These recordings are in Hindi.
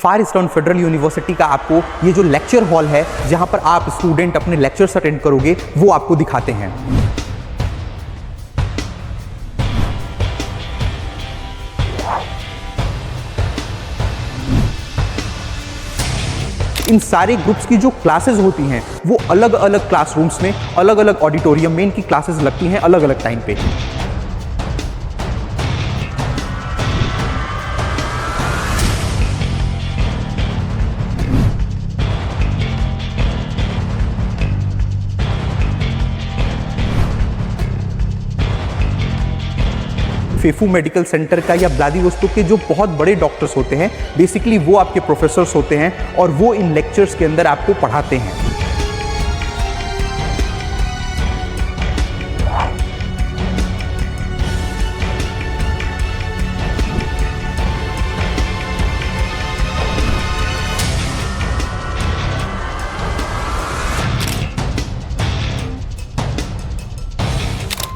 फार ईस्टर्न फेडरल यूनिवर्सिटी का आपको ये जो लेक्चर हॉल है जहां पर आप स्टूडेंट अपने लेक्चर्स अटेंड करोगे वो आपको दिखाते हैं। इन सारे ग्रुप्स की जो क्लासेस होती हैं वो अलग अलग क्लासरूम्स में, अलग अलग ऑडिटोरियम में इनकी क्लासेस लगती हैं अलग अलग टाइम पे। फेफू मेडिकल सेंटर का या व्लादिवोस्तोक के जो बहुत बड़े डॉक्टर्स होते हैं, बेसिकली वो आपके प्रोफेसर्स होते हैं और वो इन लेक्चर्स के अंदर आपको पढ़ाते हैं।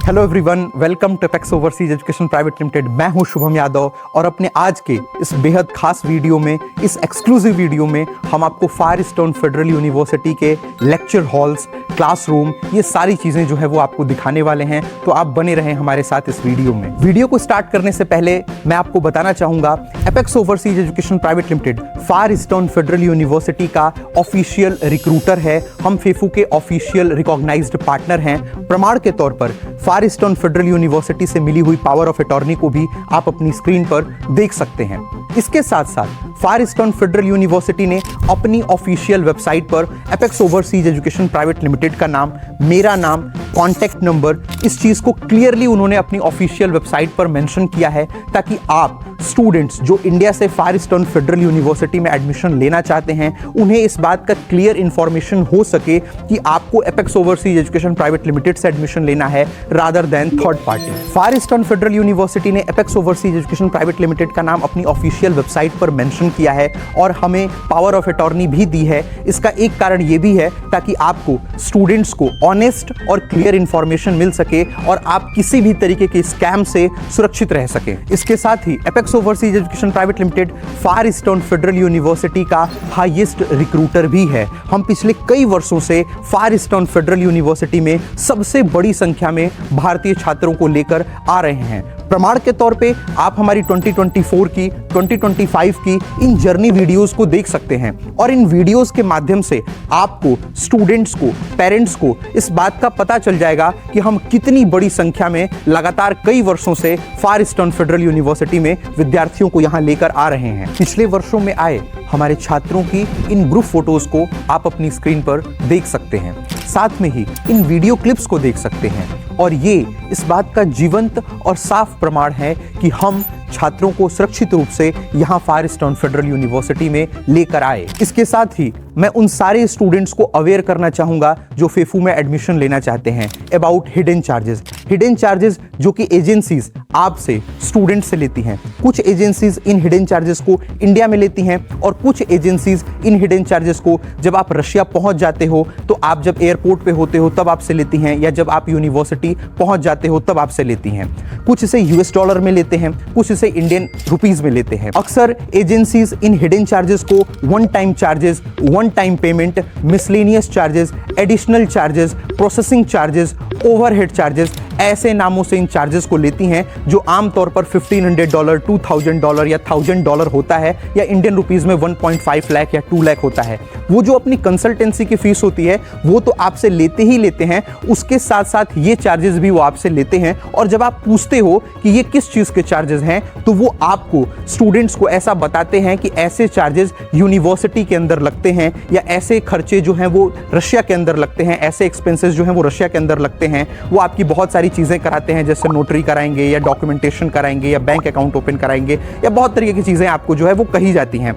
Hello everyone, welcome to Apex overseas education private limited. मैं हूं शुभम यादव और अपने आज के इस बेहद खास वीडियो में, इस एक्सक्लूसिव वीडियो में हम आपको फार ईस्टर्न फेडरल यूनिवर्सिटी के लेक्चर हॉल्स, क्लासरूम, ये सारी चीजें जो है वो आपको दिखाने वाले हैं। तो आप बने रहें हमारे साथ इस वीडियो में। वीडियो को स्टार्ट करने से पहले मैं आपको बताना चाहूंगा, Apex overseas education private Limited Far Eastern Federal University का ऑफिशियल रिक्रूटर है। हम फेफू के ऑफिशियल रिकॉग्नाइज्ड पार्टनर हैं। प्रमाण के तौर पर फार ईस्टर्न फेडरल यूनिवर्सिटी से मिली हुई पावर ऑफ अटॉर्नी को भी आप अपनी स्क्रीन पर देख सकते हैं। इसके साथ साथ फार ईस्टर्न फेडरल यूनिवर्सिटी ने अपनी ऑफिशियल वेबसाइट पर apex overseas education private limited का नाम, मेरा नाम, कॉन्टैक्ट नंबर, इस चीज को क्लियरली उन्होंने अपनी ऑफिशियल वेबसाइट पर मेंशन किया है ताकि आप स्टूडेंट्स जो इंडिया से फार ईस्टर्न फेडरल यूनिवर्सिटी में एडमिशन लेना चाहते हैं, उन्हें इस बात का क्लियर इंफॉर्मेशन हो सके कि आपको apex overseas education private limited से एडमिशन लेना है रादर देन थर्ड पार्टी। फार ईस्टर्न फेडरल यूनिवर्सिटी ने apex overseas education private limited का नाम अपनी ऑफिशियल वेबसाइट पर मेंशन किया है और हमें पावर ऑफ अटॉर्नी भी दी है। इसका एक कारण यह भी है ताकि आपको स्टूडेंट्स को ऑनेस्ट और क्लियर इंफॉर्मेशन मिल सके और आप किसी भी तरीके के स्कैम से सुरक्षित रह सके। इसके साथ ही Apex overseas education private Limited Far Eastern Federal University का हाईएस्ट रिक्रूटर भी है। हम पिछले कई वर्षों से फार ईस्टर्न फेडरल यूनिवर्सिटी में सबसे बड़ी संख्या में भारतीय छात्रों को लेकर आ रहे हैं। प्रमाण के तौर पे आप हमारी 2024 की, 2025 की इन जर्नी वीडियोस को देख सकते हैं और इन वीडियोस के माध्यम से आपको, स्टूडेंट्स को, पेरेंट्स को इस बात का पता चल जाएगा कि हम कितनी बड़ी संख्या में लगातार कई वर्षों से फार ईस्टर्न फेडरल यूनिवर्सिटी में विद्यार्थियों को यहां लेकर आ रहे हैं। पिछले वर्षों में आए हमारे छात्रों की इन ग्रुप फोटोज को आप अपनी स्क्रीन पर देख सकते हैं, साथ में ही इन वीडियो क्लिप्स को देख सकते हैं और ये इस बात का जीवंत और साफ प्रमाण है कि हम छात्रों को सुरक्षित रूप से यहाँ फार ईस्टर्न फेडरल यूनिवर्सिटी में लेकर आए। इसके साथ ही मैं उन सारे स्टूडेंट्स को अवेयर करना चाहूंगा जो फेफू में एडमिशन लेना चाहते हैं about hidden charges. Hidden charges जो कि एजेंसीज आपसे, स्टूडेंट से लेती हैं। कुछ एजेंसीज इन हिडन चार्जेस को इंडिया में लेती हैं और कुछ एजेंसीज इन हिडन चार्जेस को जब आप रशिया पहुंच जाते हो, तो आप जब एयरपोर्ट पे होते हो तब आपसे लेती हैं, या जब आप यूनिवर्सिटी पहुंच जाते हो तब आपसे लेती हैं। कुछ इसे यूएस डॉलर में लेते हैं, कुछ इसे इंडियन रुपीज में लेते हैं। अक्सर एजेंसीज इन हिडन चार्जेस को one time charges, one time payment, miscellaneous charges, additional charges, processing charges, overhead charges, ऐसे नामों से इन चार्जेस को लेती हैं जो आमतौर पर $1500, $2000 या $1000 होता है, या इंडियन रुपीस में 1.5 लाख या 2 लाख होता है। वो जो अपनी कंसल्टेंसी की फीस होती है वो तो आपसे लेते ही लेते हैं, उसके साथ साथ ये चार्जेस भी वो आपसे लेते हैं। और जब आप पूछते हो कि ये किस चीज के चार्जेस हैं, तो वो आपको, स्टूडेंट्स को ऐसा बताते हैं कि ऐसे चार्जेस यूनिवर्सिटी के अंदर लगते हैं, या ऐसे खर्चे जो हैं वो रशिया के अंदर लगते हैं, ऐसे एक्सपेंसेस जो हैं वो रशिया के अंदर लगते हैं। वो आपकी बहुत सारी चीजें कराते हैं, जैसे नोटरी कराएंगे या डॉक्यूमेंटेशन कराएंगे या बैंक अकाउंट ओपन कराएंगे, या बहुत तरीके की चीजें आपको जो है वो कही जाती हैं।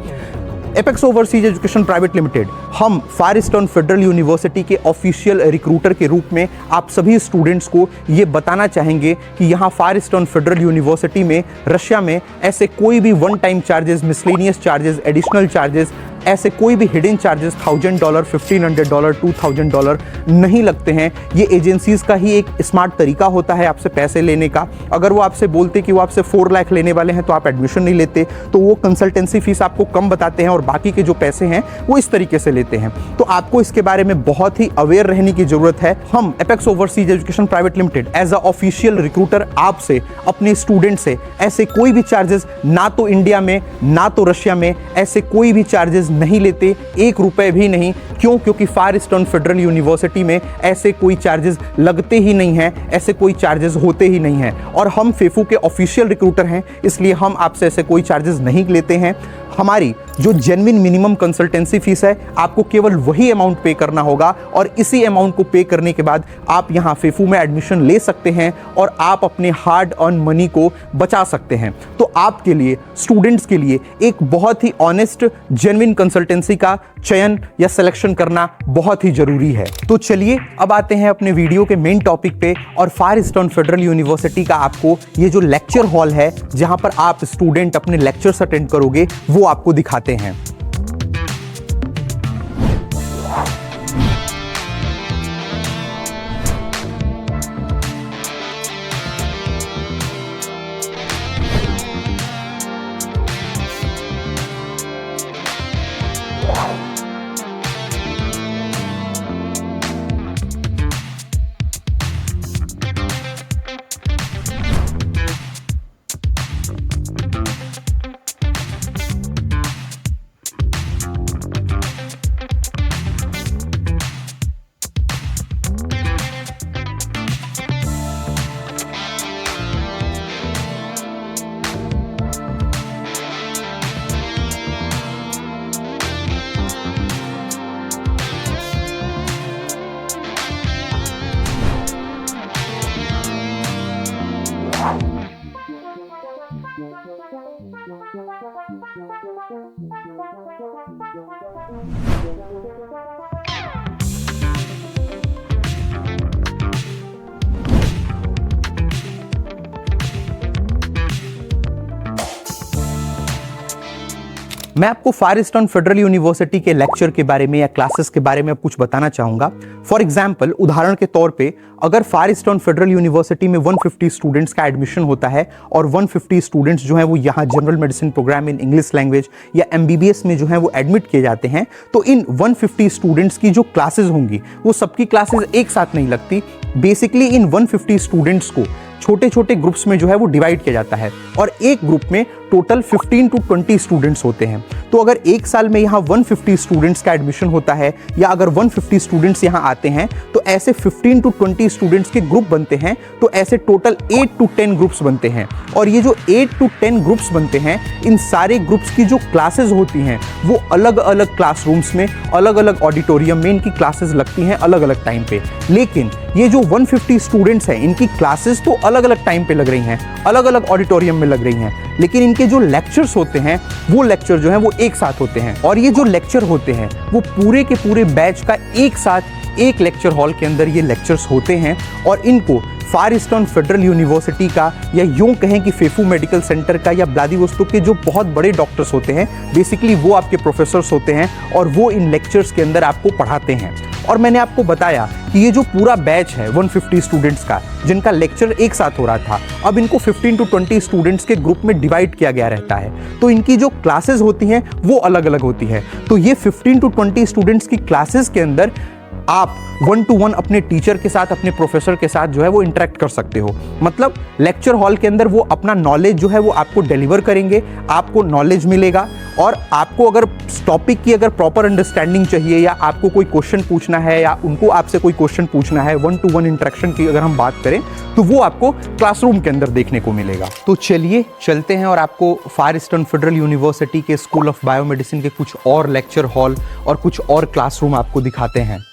Apex overseas education private limited, हम फार ईस्टर्न फेडरल यूनिवर्सिटी के ऑफिशियल रिक्रूटर के रूप में आप सभी स्टूडेंट्स को ये बताना चाहेंगे कि यहाँ फार ईस्टर्न फेडरल यूनिवर्सिटी में, रशिया में ऐसे कोई भी one time charges, miscellaneous charges, additional charges, ऐसे कोई भी हिडन चार्जेस $1000, $1500, $2000 नहीं लगते हैं। ये एजेंसीज का ही एक स्मार्ट तरीका होता है आपसे पैसे लेने का। अगर वो आपसे बोलते कि वो आपसे 4 लाख लेने वाले हैं तो आप एडमिशन नहीं लेते, तो वो कंसल्टेंसी फीस आपको कम बताते हैं और बाकी के जो पैसे हैं वो इस तरीके से लेते हैं। तो आपको इसके बारे में बहुत ही अवेयर रहने की जरूरत है। हम Apex overseas education private limited as a official recruiter आपसे, अपने स्टूडेंट से ऐसे कोई भी चार्जेस, ना तो इंडिया में ना तो रशिया में, ऐसे कोई भी चार्जेस नहीं लेते, 1 रुपए भी नहीं। क्यों? क्योंकि फार ईस्टर्न फेडरल यूनिवर्सिटी में ऐसे कोई चार्जेस लगते ही नहीं हैं, ऐसे कोई चार्जेस होते ही नहीं हैं। और हम फेफू के ऑफिशियल रिक्रूटर हैं, इसलिए हम आपसे ऐसे कोई चार्जेस नहीं लेते हैं। हमारी जो जेन्युइन मिनिमम कंसल्टेंसी फीस है, आपको केवल वही अमाउंट पे करना होगा और इसी अमाउंट को पे करने के बाद आप यहाँ फेफू में एडमिशन ले सकते हैं और आप अपने हार्ड अर्न मनी को बचा सकते हैं। तो आपके लिए, स्टूडेंट्स के लिए एक बहुत ही ऑनेस्ट जेन्युइन कंसल्टेंसी का चयन या सिलेक्शन करना बहुत ही जरूरी है। तो चलिए अब आते हैं अपने वीडियो के मेन टॉपिक पे और फार ईस्टर्न फेडरल यूनिवर्सिटी का आपको ये जो लेक्चर हॉल है जहां पर आप स्टूडेंट अपने लेक्चर्स अटेंड करोगे वो आपको दिखाते हैं। मैं आपको फार ईस्टर्न फेडरल यूनिवर्सिटी के लेक्चर के बारे में या क्लासेस के बारे में कुछ बताना चाहूंगा। फॉर एग्जांपल, उदाहरण के तौर पे, अगर फार ईस्टर्न फेडरल यूनिवर्सिटी में 150 स्टूडेंट्स का एडमिशन होता है और 150 स्टूडेंट्स जो हैं वो यहाँ general medicine program in English language या MBBS में जो है वो एडमिट किए जाते हैं, तो इन 150 स्टूडेंट्स की जो क्लासेस होंगी वो सबकी क्लासेस एक साथ नहीं लगती। बेसिकली इन 150 स्टूडेंट्स को छोटे छोटे ग्रुप्स में जो है वो डिवाइड किया जाता है और एक ग्रुप में टोटल 15 to 20 स्टूडेंट्स होते हैं। तो अगर एक साल में यहाँ 150 स्टूडेंट्स का एडमिशन होता है या अगर 150 स्टूडेंट्स यहाँ आते हैं तो ऐसे 15 to 20 स्टूडेंट्स के ग्रुप बनते हैं। तो ऐसे टोटल 8 to 10 ग्रुप्स बनते हैं और ये जो 8 to 10 ग्रुप्स बनते हैं, इन सारे ग्रुप्स की जो क्लासेस होती हैं वो अलग अलग क्लासरूम्स में, अलग अलग ऑडिटोरियम में इनकी क्लासेस लगती हैं अलग अलग टाइम पे। लेकिन ये जो 150 स्टूडेंट्स हैं इनकी क्लासेस तो अलग अलग टाइम पे लग रही हैं, अलग अलग ऑडिटोरियम में लग रही हैं, लेकिन इनके जो लेक्चर्स होते हैं वो लेक्चर जो हैं वो एक साथ होते हैं। और ये जो लेक्चर होते हैं वो पूरे के पूरे बैच का एक साथ एक लेक्चर हॉल के अंदर ये लेक्चर्स होते हैं और इनको फार ईस्टर्न फेडरल यूनिवर्सिटी का या यूं कहें कि फेफू मेडिकल सेंटर का या व्लादिवोस्तोक के जो बहुत बड़े डॉक्टर्स होते हैं, बेसिकली वो आपके प्रोफेसर्स होते हैं और वो इन लेक्चर्स के अंदर आपको पढ़ाते हैं। और मैंने आपको बताया कि ये जो पूरा बैच है 150 स्टूडेंट्स का जिनका लेक्चर एक साथ हो रहा था, अब इनको 15 to 20 स्टूडेंट्स के ग्रुप में डिवाइड किया गया रहता है। तो इनकी जो क्लासेस होती हैं वो अलग अलग होती है। तो ये 15 to 20 स्टूडेंट्स की क्लासेस के अंदर आप 1-to-1 अपने टीचर के साथ, अपने प्रोफेसर के साथ जो है वो इंटरेक्ट कर सकते हो। मतलब लेक्चर हॉल के अंदर वो अपना नॉलेज जो है वो आपको डिलीवर करेंगे, आपको नॉलेज मिलेगा और आपको अगर टॉपिक की अगर प्रॉपर अंडरस्टैंडिंग चाहिए या आपको कोई क्वेश्चन पूछना है या उनको आपसे कोई क्वेश्चन पूछना है, 1-to-1 इंटरेक्शन की अगर हम बात करें तो वो आपको क्लासरूम के अंदर देखने को मिलेगा। तो चलिए चलते हैं और आपको फार ईस्टर्न फेडरल यूनिवर्सिटी के स्कूल ऑफ बायोमेडिसिन के कुछ और लेक्चर हॉल और कुछ और क्लासरूम आपको दिखाते हैं।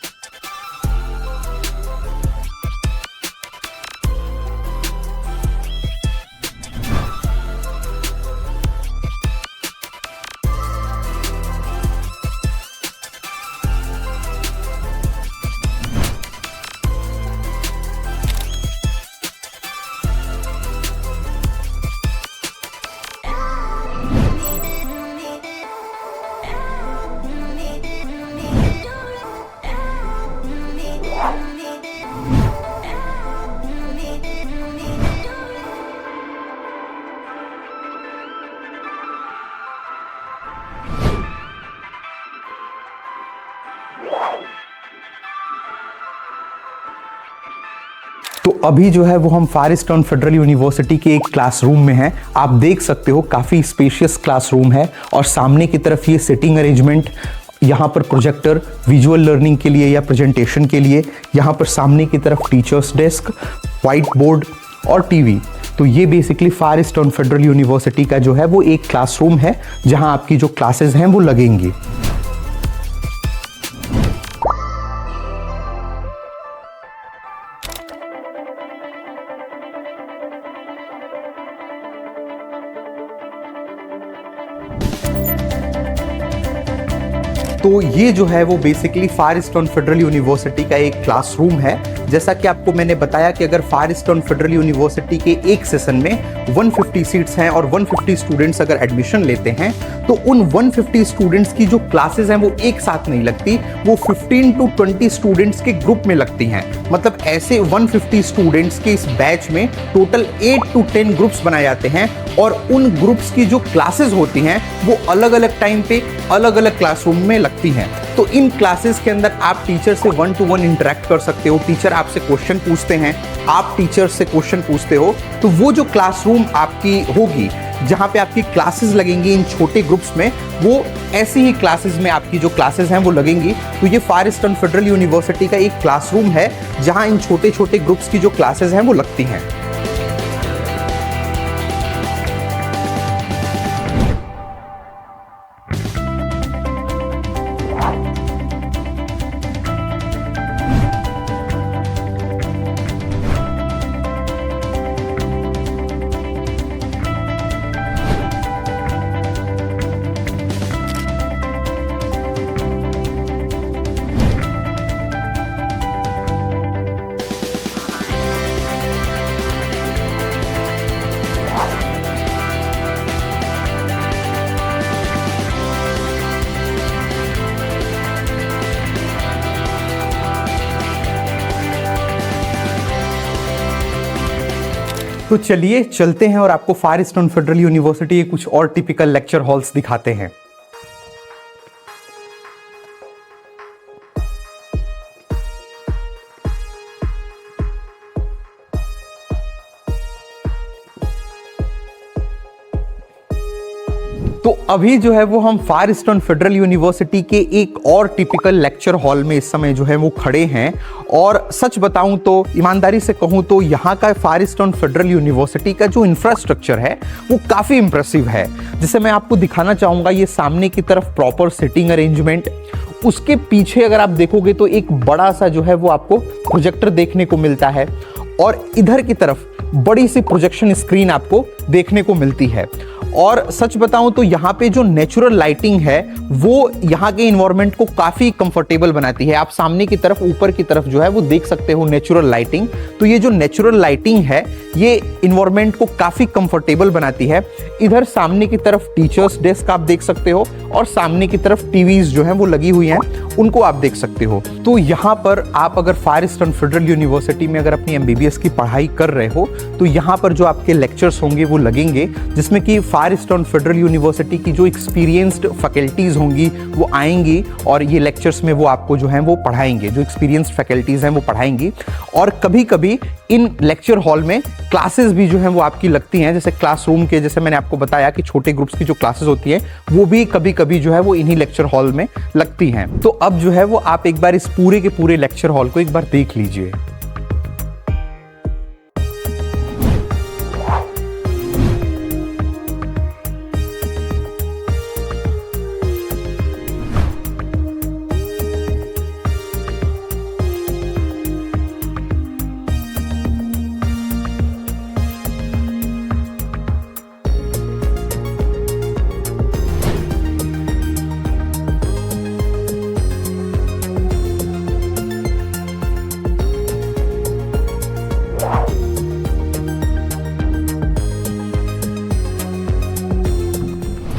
तो अभी जो है वो हम फायरस्टोन फेडरल यूनिवर्सिटी के एक क्लासरूम में हैं। आप देख सकते हो काफ़ी स्पेशियस क्लासरूम है और सामने की तरफ ये सिटिंग अरेंजमेंट, यहाँ पर प्रोजेक्टर विजुअल लर्निंग के लिए या प्रेजेंटेशन के लिए, यहाँ पर सामने की तरफ टीचर्स डेस्क, वाइट बोर्ड और टीवी। तो ये बेसिकली फायरस्टोन फेडरल यूनिवर्सिटी का जो है वो एक क्लासरूम है जहाँ आपकी जो क्लासेस हैं वो लगेंगी। तो ये जो है वो बेसिकली फायरस्टोन फेडरल यूनिवर्सिटी का एक क्लासरूम है। जैसा कि आपको मैंने बताया कि अगर फायरस्टोन फेडरल यूनिवर्सिटी के एक सेशन में 150 सीट्स हैं और 150 स्टूडेंट्स अगर एडमिशन लेते हैं तो उन 150 स्टूडेंट्स की जो क्लासेस हैं वो एक साथ नहीं लगती, वो 15 to 20 स्टूडेंट्स के ग्रुप में लगती हैं। मतलब ऐसे 150 स्टूडेंट्स के इस बैच में टोटल 8 to 10 ग्रुप्स बनाए जाते हैं और उन ग्रुप्स की जो क्लासेस होती हैं वो अलग अलग टाइम पे अलग अलग क्लासरूम में लगती हैं। तो इन क्लासेस के अंदर आप टीचर से 1-to-1 इंटरेक्ट कर सकते हो। टीचर आपसे क्वेश्चन पूछते हैं, आप टीचर से क्वेश्चन पूछते हो। तो वो जो क्लासरूम आपकी होगी जहाँ पे आपकी क्लासेस लगेंगी इन छोटे ग्रुप्स में, वो ऐसी ही क्लासेस में आपकी जो क्लासेस हैं वो लगेंगी। तो ये फायरस्टोन फेडरल यूनिवर्सिटी का एक क्लासरूम है जहाँ इन छोटे छोटे ग्रुप्स की जो क्लासेस हैं वो लगती हैं। तो चलिए चलते हैं और आपको फायरस्टोन फेडरल यूनिवर्सिटी के कुछ और टिपिकल लेक्चर हॉल्स दिखाते हैं। तो अभी जो है वो हम फायरस्टोन फेडरल यूनिवर्सिटी के एक और टिपिकल लेक्चर हॉल में इस समय जो है वो खड़े हैं। और सच बताऊं तो, ईमानदारी से कहूं तो, यहाँ का फायरस्टोन फेडरल यूनिवर्सिटी का जो इंफ्रास्ट्रक्चर है वो काफ़ी इंप्रेसिव है। जिसे मैं आपको दिखाना चाहूँगा, ये सामने की तरफ प्रॉपर सिटिंग अरेंजमेंट, उसके पीछे अगर आप देखोगे तो एक बड़ा सा जो है वो आपको प्रोजेक्टर देखने को मिलता है और इधर की तरफ बड़ी सी प्रोजेक्शन स्क्रीन आपको देखने को मिलती है। और सच बताऊं तो यहाँ पे जो नेचुरल लाइटिंग है वो यहाँ के इन्वायरमेंट को काफ़ी कंफर्टेबल बनाती है। आप सामने की तरफ, ऊपर की तरफ जो है वो देख सकते हो नेचुरल लाइटिंग। तो ये जो नेचुरल लाइटिंग है ये इन्वायरमेंट को काफ़ी कंफर्टेबल बनाती है। इधर सामने की तरफ टीचर्स डेस्क आप देख सकते हो और सामने की तरफ टीवीज जो हैं वो लगी हुई हैं, उनको आप देख सकते हो। तो यहाँ पर आप अगर फायरस्टोन फेडरल यूनिवर्सिटी में अगर अपनी MBBS की पढ़ाई कर रहे हो तो यहाँ पर जो आपके लेक्चर्स होंगे वो लगेंगे, जिसमें कि फायरस्टोन फेडरल यूनिवर्सिटी की जो एक्सपीरियंस्ड फैकल्टीज़ होंगी वो आएंगी और ये लेक्चर्स में वो आपको जो है वो पढ़ाएंगे, जो एक्सपीरियंस्ड फैकल्टीज़ हैं वो पढ़ाएंगी। और कभी कभी इन लेक्चर हॉल में क्लासेस भी जो हैं वो आपकी लगती हैं। जैसे क्लासरूम के, जैसे मैंने आपको बताया कि छोटे ग्रुप्स की जो क्लासेस होती हैं वो भी कभी कभी जो है वो इन्हीं लेक्चर हॉल में लगती हैं। तो अब जो है वो आप एक बार इस पूरे के पूरे लेक्चर हॉल को एक बार देख लीजिए।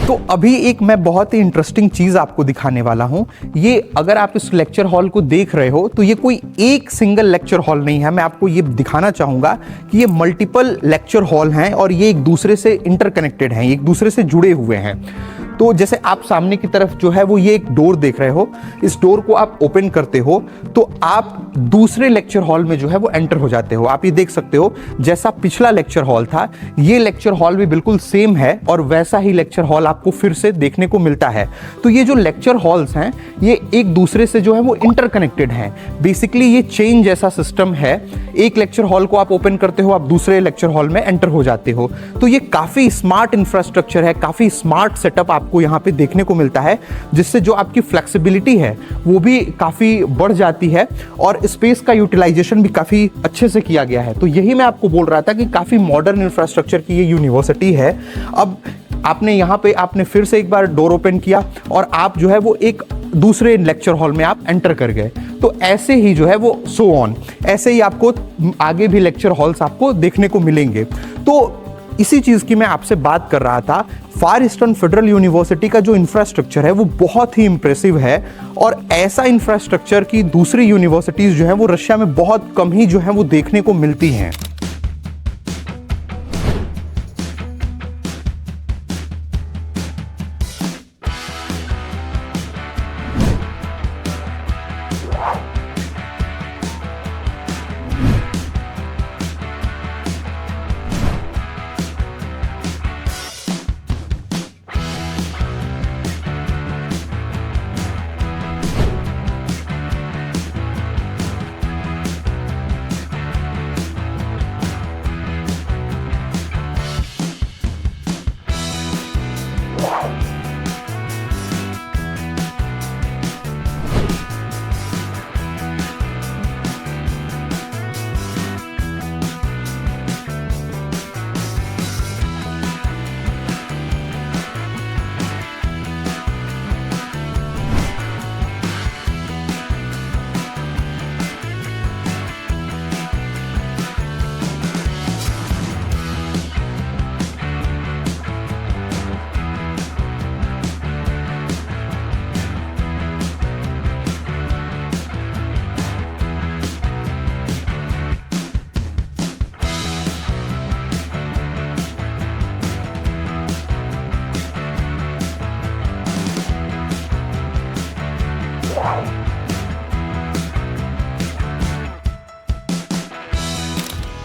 तो अभी एक मैं बहुत ही इंटरेस्टिंग चीज़ आपको दिखाने वाला हूँ। ये अगर आप इस लेक्चर हॉल को देख रहे हो तो ये कोई एक सिंगल लेक्चर हॉल नहीं है। मैं आपको ये दिखाना चाहूँगा कि ये मल्टीपल लेक्चर हॉल हैं और ये एक दूसरे से इंटरकनेक्टेड हैं, एक दूसरे से जुड़े हुए हैं। तो जैसे आप सामने की तरफ जो है वो ये एक डोर देख रहे हो, इस डोर को आप ओपन करते हो तो आप दूसरे लेक्चर हॉल में जो है वो एंटर हो जाते हो। आप ये देख सकते हो जैसा पिछला लेक्चर हॉल था, ये लेक्चर हॉल भी बिल्कुल सेम है और वैसा ही लेक्चर हॉल आपको फिर से देखने को मिलता है। तो ये जो लेक्चर हॉल्स हैं ये एक दूसरे से जो है वो इंटरकनेक्टेड हैं। बेसिकली ये चेन जैसा सिस्टम है, एक लेक्चर हॉल को आप ओपन करते हो, आप दूसरे लेक्चर हॉल में एंटर हो जाते हो। तो ये काफी स्मार्ट इंफ्रास्ट्रक्चर है, काफी स्मार्ट सेटअप आपको यहाँ पे देखने को मिलता है, जिससे जो आपकी फ्लेक्सिबिलिटी है वो भी काफी बढ़ जाती है और स्पेस का यूटिलाइजेशन भी काफी अच्छे से किया गया है। तो यही मैं आपको बोल रहा था कि काफी मॉडर्न इंफ्रास्ट्रक्चर की ये यूनिवर्सिटी है। अब आपने यहाँ पे आपने फिर से एक बार डोर ओपन किया और आप जो है वो एक दूसरे लेक्चर हॉल में आप एंटर कर गए। तो ऐसे ही जो है वो सो ऑन, ऐसे ही आपको आगे भी लेक्चर हॉल्स आपको देखने को मिलेंगे। तो इसी चीज की मैं आपसे बात कर रहा था। फार ईस्टर्न फेडरल यूनिवर्सिटी का जो इंफ्रास्ट्रक्चर है वो बहुत ही इंप्रेसिव है और ऐसा इंफ्रास्ट्रक्चर की दूसरी यूनिवर्सिटीज जो है वो रशिया में बहुत कम ही जो है वो देखने को मिलती हैं।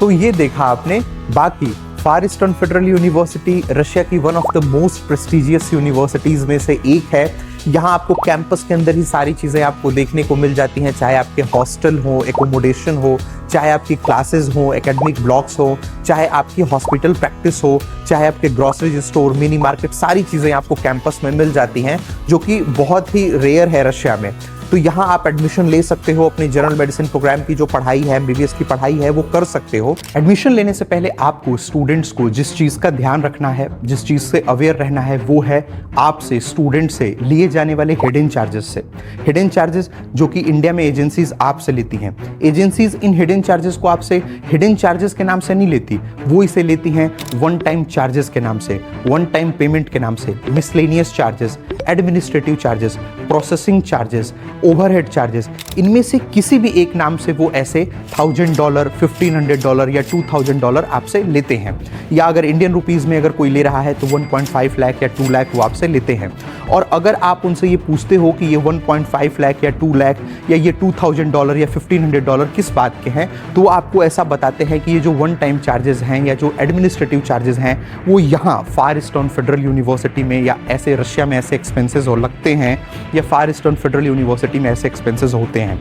तो ये देखा आपने। बाकी फार ईस्टर्न फेडरल यूनिवर्सिटी रशिया की one of the most prestigious universities में से एक है। यहाँ आपको कैंपस के अंदर ही सारी चीज़ें आपको देखने को मिल जाती हैं, चाहे आपके हॉस्टल हो, एकोमोडेशन हो, चाहे आपकी क्लासेस हो, एकेडमिक ब्लॉक्स हो, चाहे आपकी हॉस्पिटल प्रैक्टिस हो, चाहे आपके ग्रोसरी स्टोर, मिनी मार्केट, सारी चीज़ें आपको कैंपस में मिल जाती हैं, जो कि बहुत ही रेयर है रशिया में। तो यहाँ आप एडमिशन ले सकते हो, अपनी जनरल मेडिसिन प्रोग्राम की जो पढ़ाई है, एमबीबीएस की पढ़ाई है, वो कर सकते हो। एडमिशन लेने से पहले आपको स्टूडेंट्स को जिस चीज़ का ध्यान रखना है, जिस चीज़ से अवेयर रहना है, वो है आपसे स्टूडेंट से लिए जाने वाले हिडन चार्जेस से। हिडन चार्जेस जो कि इंडिया में एजेंसीज आपसे लेती हैं। एजेंसीज इन हिडन चार्जेस को आपसे हिडन चार्जेस के नाम से नहीं लेती, वो इसे लेती हैं वन टाइम चार्जेस के नाम से, वन टाइम पेमेंट के नाम से, miscellaneous charges, administrative charges, processing charges, overhead charges. इनमें से किसी भी एक नाम से वो ऐसे $1000, $1500 या $2000 आपसे लेते हैं। या अगर इंडियन रुपीस में अगर कोई ले रहा है तो 1.5 लाख या 2 लाख वो आपसे लेते हैं। और अगर आप उनसे ये पूछते हो कि ये 1.5 लाख या 2 लाख या ये $2000 या $1500 किस बात के हैं, तो वो आपको ऐसा बताते हैं कि ये जो वन टाइम चार्जेस हैं या जो एडमिनिस्ट्रेटिव चार्जेस हैं वो यहाँ फार ईस्टर्न फेडरल यूनिवर्सिटी में या ऐसे रशिया में ऐसे एक्सपेंसेस हो लगते हैं, या फार ईस्टर्न फेडरल यूनिवर्सिटी में ऐसे एक्सपेंसेस होते हैं।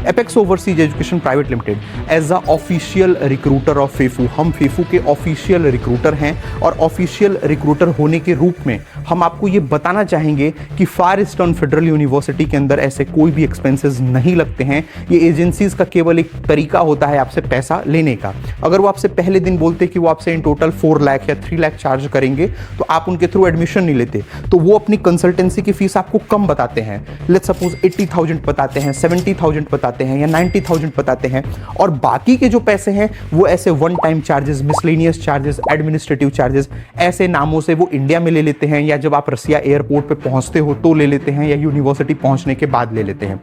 Apex overseas education private limited as a official recruiter of FEFU, हम फेफू के ऑफिशियल रिक्रूटर हैं और ऑफिशियल रिक्रूटर होने के रूप में हम आपको ये बताना चाहेंगे कि फार ईस्टर्न फेडरल यूनिवर्सिटी के अंदर ऐसे कोई भी एक्सपेंसेस नहीं लगते हैं। ये एजेंसीज का केवल एक तरीका होता है आपसे पैसा लेने का। अगर वो आपसे पहले दिन बोलते कि वो आपसे इन टोटल 4 लाख या 3 लाख चार्ज करेंगे तो आप उनके थ्रू एडमिशन नहीं लेते, तो वो अपनी कंसल्टेंसी की फीस आपको कम बताते हैं। लेट्स सपोज 80,000 बताते हैं, 70,000 बताते हैं या 90,000 बताते हैं, और बाकी के जो पैसे हैं वो ऐसे one time charges, miscellaneous charges, administrative charges, ऐसे नामों से वो इंडिया में ले लेते हैं, या जब आप रसिया एयरपोर्ट पे पहुंचते हो तो ले लेते हैं, या यूनिवर्सिटी पहुंचने के बाद ले लेते हैं।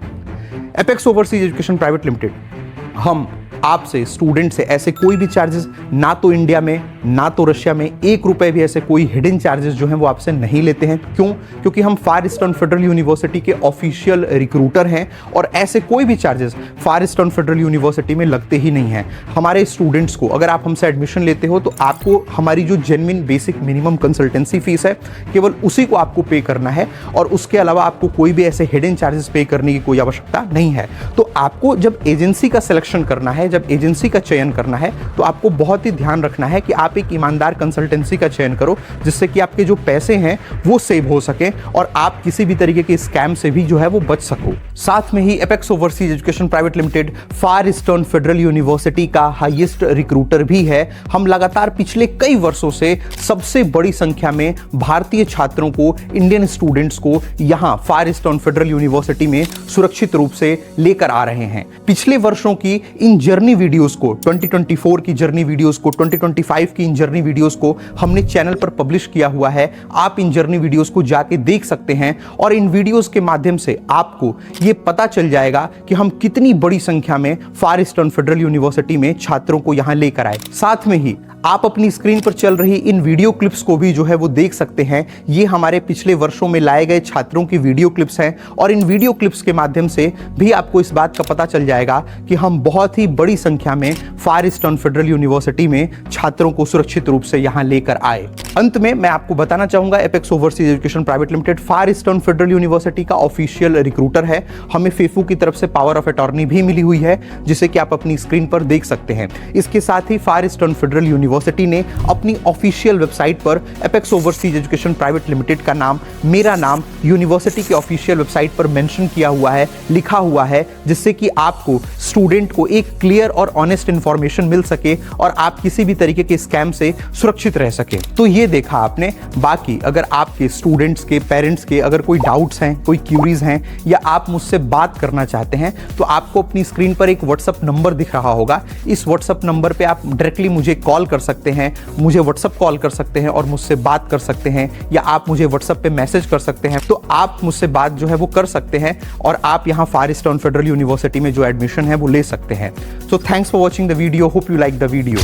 Apex overseas education private limited हम आपसे स्टूडेंट से ऐसे कोई भी चार्जेस ना तो इंडिया में ना तो रशिया में 1 रुपए भी ऐसे कोई हिडन चार्जेस जो हैं वो आपसे नहीं लेते हैं। क्यों? क्योंकि हम फार ईस्टर्न फेडरल यूनिवर्सिटी के ऑफिशियल रिक्रूटर हैं और ऐसे कोई भी चार्जेस फार ईस्टर्न फेडरल यूनिवर्सिटी में लगते ही नहीं हैं। हमारे स्टूडेंट्स को अगर आप हमसे एडमिशन लेते हो तो आपको हमारी जो genuine basic minimum consultancy fees है केवल उसी को आपको पे करना है और उसके अलावा आपको कोई भी ऐसे हिडन चार्जेस पे करने की कोई आवश्यकता नहीं है। तो आपको जब एजेंसी का सिलेक्शन करना है, जब एजेंसी का चयन करना है, तो आपको बहुत ही ध्यान रखना है कि आप एक ईमानदार कंसल्टेंसी का चयन करो जिससे कि आपके जो पैसे हैं वो सेव हो सके और आप किसी भी तरीके के स्कैम से भी जो है वो बच सको। साथ में ही Apex overseas education private Limited Far Eastern Federal University का हाईएस्ट रिक्रूटर भी है। हम लगातार पिछले कई वर्षों से सबसे बड़ी संख्या में भारतीय छात्रों को, इंडियन स्टूडेंट्स को यहां फार ईस्टर्न फेडरल यूनिवर्सिटी में सुरक्षित रूप से लेकर आ रहे हैं। पिछले वर्षों की इन जर्नी वीडियोस को, 2024 की जर्नी वीडियोस को, 2025 की इन जर्नी वीडियोस को हमने चैनल पर पब्लिश किया हुआ है। आप इन जर्नी वीडियोस को जाके देख सकते हैं और इन वीडियोस के माध्यम से आपको यह पता चल जाएगा कि हम कितनी बड़ी संख्या में फार ईस्टर्न फेडरल यूनिवर्सिटी में छात्रों को यहां लेकर आए। साथ में ही आप अपनी स्क्रीन पर चल रही इन वीडियो क्लिप्स को भी जो है वो देख सकते हैं। ये हमारे पिछले वर्षों में लाए गए छात्रों की वीडियो क्लिप्स हैं और इन वीडियो क्लिप्स के माध्यम से भी आपको इस बात का पता चल जाएगा कि हम बहुत ही बड़ी संख्या में फार ईस्टर्न फेडरल यूनिवर्सिटी में छात्रों को सुरक्षित रूप से यहां लेकर आए। अंत में मैं आपको बताना चाहूंगा, Apex overseas education private Limited Far Eastern Federal University का ऑफिशियल रिक्रूटर है। हमें फेफू की तरफ से पावर ऑफ अटॉर्नी भी मिली हुई है जिसे कि आप अपनी स्क्रीन पर देख सकते हैं। इसके साथ ही फार ईस्टर्न फेडरल यूनिवर्सिटी ने अपनी ऑफिशियल वेबसाइट पर apex overseas education private limited का नाम, मेरा नाम यूनिवर्सिटी के ऑफिशियल वेबसाइट पर मेंशन किया हुआ है, लिखा हुआ है, जिससे कि आपको स्टूडेंट को एक क्लियर और ऑनेस्ट इंफॉर्मेशन मिल सके और आप किसी भी तरीके के स्कैम से सुरक्षित रह सके। तो ये देखा आपने। बाकी अगर आपके स्टूडेंट्स के, पेरेंट्स के अगर कोई डाउट्स हैं, कोई क्यूरीज हैं या आप मुझसे बात करना चाहते हैं तो आपको अपनी स्क्रीन पर एक व्हाट्सएप नंबर दिख रहा होगा। इस व्हाट्सएप नंबर पे आप डायरेक्टली मुझे कॉल कर सकते हैं, मुझे व्हाट्सएप कॉल कर सकते हैं और मुझसे बात कर सकते हैं, या आप मुझे व्हाट्सएप पे मैसेज कर सकते हैं। तो आप मुझसे बात जो है वो कर सकते हैं और आप यहां फार ईस्टर्न फेडरल यूनिवर्सिटी में जो एडमिशन है वो ले सकते हैं। So thanks for watching the video, hope you like the video.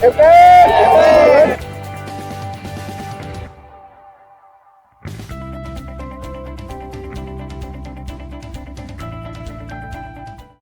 Epe!